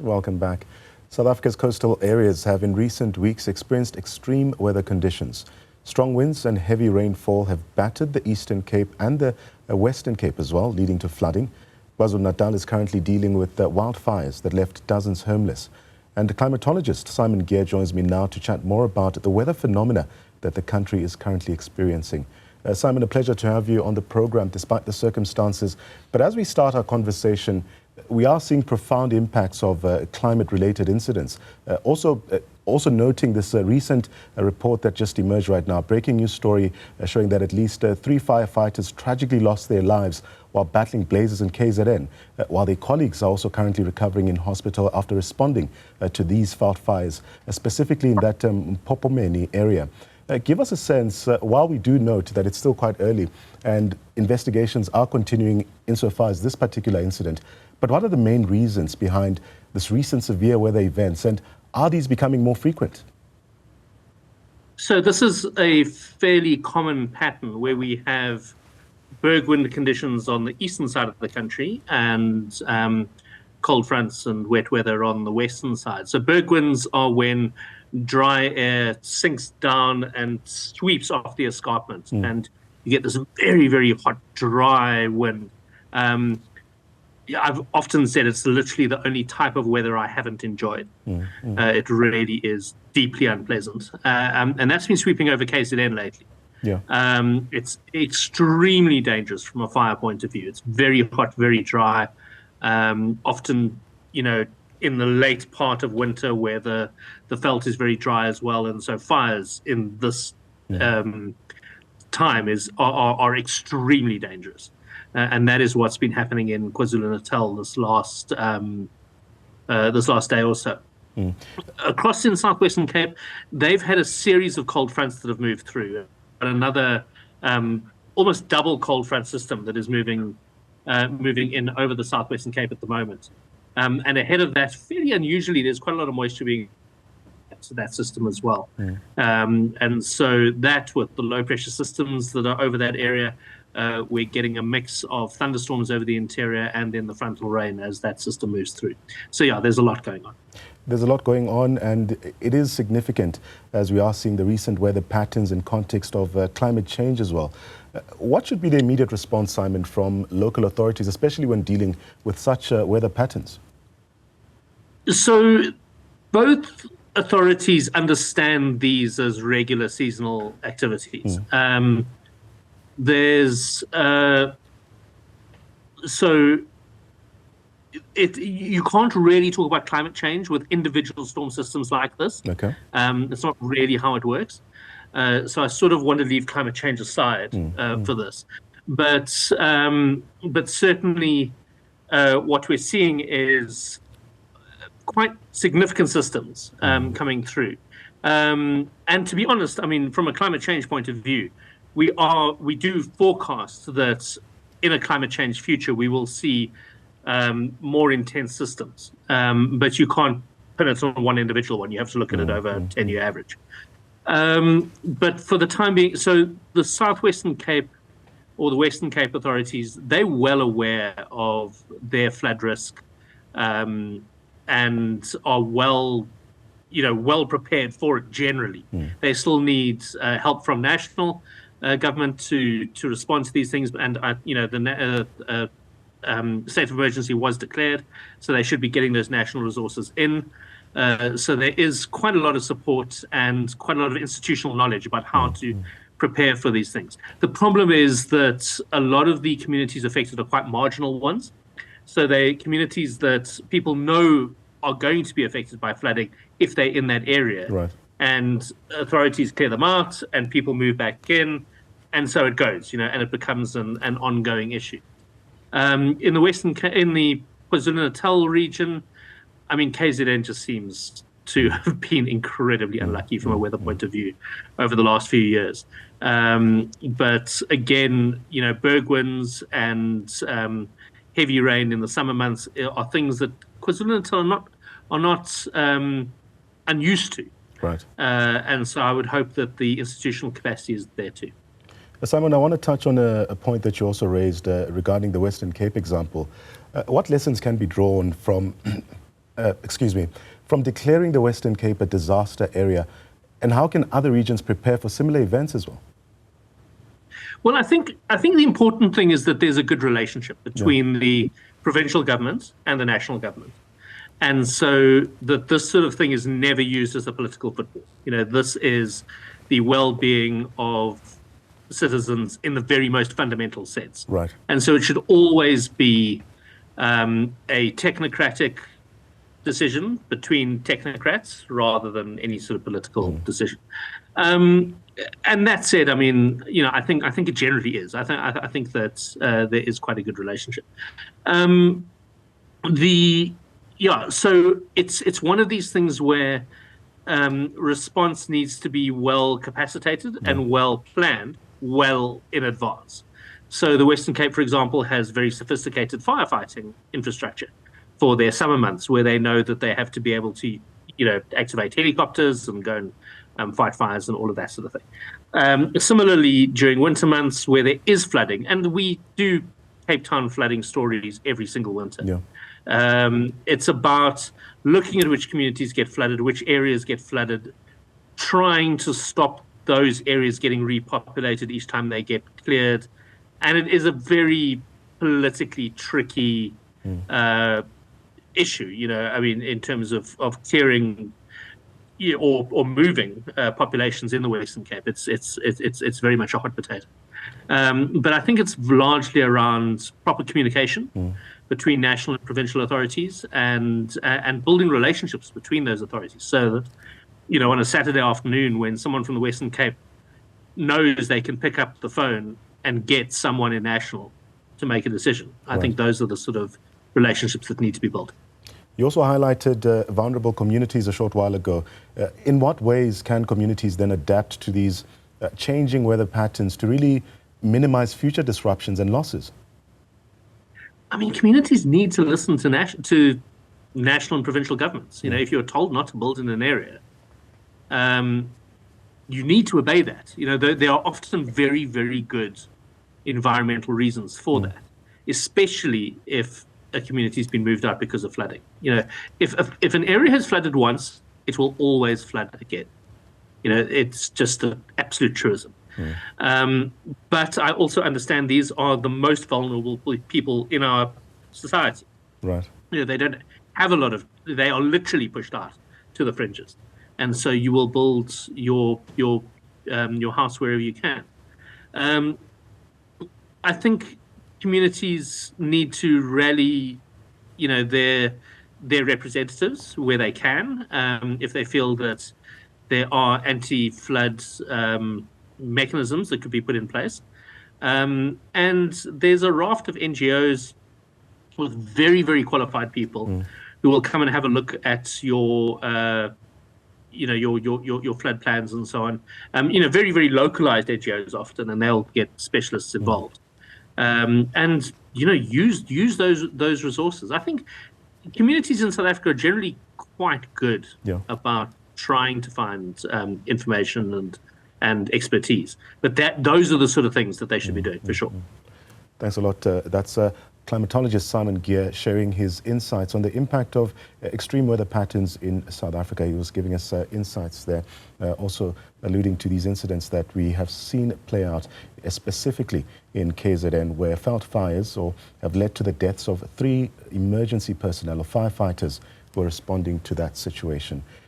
Welcome back. South Africa's coastal areas have in recent weeks experienced extreme weather conditions. Strong winds and heavy rainfall have battered the Eastern Cape and the Western Cape as well, leading to flooding. Kwazulu-Natal is currently dealing with wildfires that left dozens homeless. And the climatologist Simon Gear joins me now to chat more about the weather phenomena that the country is currently experiencing. Simon, a pleasure to have you on the program despite the circumstances. But as we start our conversation, we are seeing profound impacts of climate-related incidents. Also noting this recent report that just emerged right now, breaking news story showing that at least 3 firefighters tragically lost their lives while battling blazes in KZN, while their colleagues are also currently recovering in hospital after responding to these wildfires, specifically in that Popomeni area. Give us a sense, while we do note that it's still quite early and investigations are continuing insofar as this particular incident, but what are the main reasons behind this recent severe weather events, and are these becoming more frequent? So this is a fairly common pattern where we have berg wind conditions on the eastern side of the country and cold fronts and wet weather on the western side. So berg winds are when dry air sinks down and sweeps off the escarpment, and you get this very, very hot, dry wind. I've often said it's literally the only type of weather I haven't enjoyed. It really is deeply unpleasant. And that's been sweeping over KZN lately. Yeah. It's extremely dangerous from a fire point of view. It's very hot, very dry. Often, you know, in the late part of winter where the veld is very dry as well. And so fires in this time are extremely dangerous. And that is what's been happening in KwaZulu-Natal this last day or so. Across in southwestern Cape, they've had a series of cold fronts that have moved through, and another almost double cold front system that is moving in over the southwestern Cape at the moment. And ahead of that, fairly unusually, there's quite a lot of moisture being to that system as well. And so that, with the low pressure systems that are over that area, we're getting a mix of thunderstorms over the interior and then the frontal rain as that system moves through. So yeah, there's a lot going on. There's a lot going on, and it is significant as we are seeing the recent weather patterns in context of climate change as well. What should be the immediate response, Simon, from local authorities, especially when dealing with such weather patterns? So both authorities understand these as regular seasonal activities. You can't really talk about climate change with individual storm systems like this. Okay. It's not really how it works. So I sort of want to leave climate change aside for this. But certainly what we're seeing is quite significant systems coming through. And to be honest, I mean, from a climate change point of view, we do forecast that in a climate change future we will see more intense systems, but you can't put it on one individual one. You have to look at it over a 10-year average. But for the time being, so the Southwestern Cape or the Western Cape authorities, they're well aware of their flood risk and are well prepared for it generally. They still need help from national government to respond to these things, and the state of emergency was declared, so they should be getting those national resources in. So there is quite a lot of support and quite a lot of institutional knowledge about how to prepare for these things. The problem is that a lot of the communities affected are quite marginal ones. So they're communities that people know are going to be affected by flooding if they're in that area. Right. And authorities clear them out and people move back in. And so it goes, and it becomes an ongoing issue. In the KwaZulu-Natal region, I mean, KZN just seems to have been incredibly unlucky from a weather point of view over the last few years. But again, berg winds and heavy rain in the summer months are things that KwaZulu-Natal are not unused to. Right. And so I would hope that the institutional capacity is there too. Simon, I want to touch on a point that you also raised regarding the Western Cape example. What lessons can be drawn from excuse me, from declaring the Western Cape a disaster area? And how can other regions prepare for similar events as well? Well, I think the important thing is that there's a good relationship between the provincial government and the national government. And so that this sort of thing is never used as a political football. This is the well-being of citizens in the very most fundamental sense. Right. And so it should always be a technocratic decision between technocrats rather than any sort of political decision. And that said, I mean, I think it generally is. I think that there is quite a good relationship. So it's one of these things where response needs to be well capacitated and well planned, well in advance. So the Western Cape, for example, has very sophisticated firefighting infrastructure for their summer months, where they know that they have to be able to, activate helicopters and go and fight fires and all of that sort of thing. Similarly, during winter months where there is flooding, and we do Cape Town flooding stories every single winter. Yeah. It's about looking at which communities get flooded, which areas get flooded, trying to stop those areas getting repopulated each time they get cleared. And it is a very politically tricky issue, in terms of clearing or moving populations in the Western Cape. It's very much a hot potato. But I think it's largely around proper communication between national and provincial authorities and building relationships between those authorities, so that on a Saturday afternoon when someone from the Western Cape knows they can pick up the phone and get someone in national to make a decision. I think those are the sort of relationships that need to be built. You also highlighted vulnerable communities a short while ago. In what ways can communities then adapt to these changing weather patterns to really minimize future disruptions and losses? I mean, communities need to listen to national and provincial governments. If you're told not to build in an area, you need to obey that. There are often very, very good environmental reasons for that, especially if a community's been moved out because of flooding. If an area has flooded once, it will always flood again. It's just an absolute truism. But I also understand these are the most vulnerable people in our society. Right. They don't have a lot of. They are literally pushed out to the fringes, and so you will build your house wherever you can. I think communities need to rally, their representatives where they can, if they feel that there are anti-flood mechanisms that could be put in place. And there's a raft of NGOs with very, very qualified people who will come and have a look at your flood plans and so on. Very, very localized NGOs often, and they'll get specialists involved. And use those resources. I think communities in South Africa are generally quite good about trying to find information and expertise, but those are the sort of things that they should be doing for sure. Thanks a lot. That's climatologist Simon Gear sharing his insights on the impact of extreme weather patterns in South Africa. He was giving us insights there, also alluding to these incidents that we have seen play out specifically in KZN, where veld fires have led to the deaths of 3 emergency personnel or firefighters who are responding to that situation.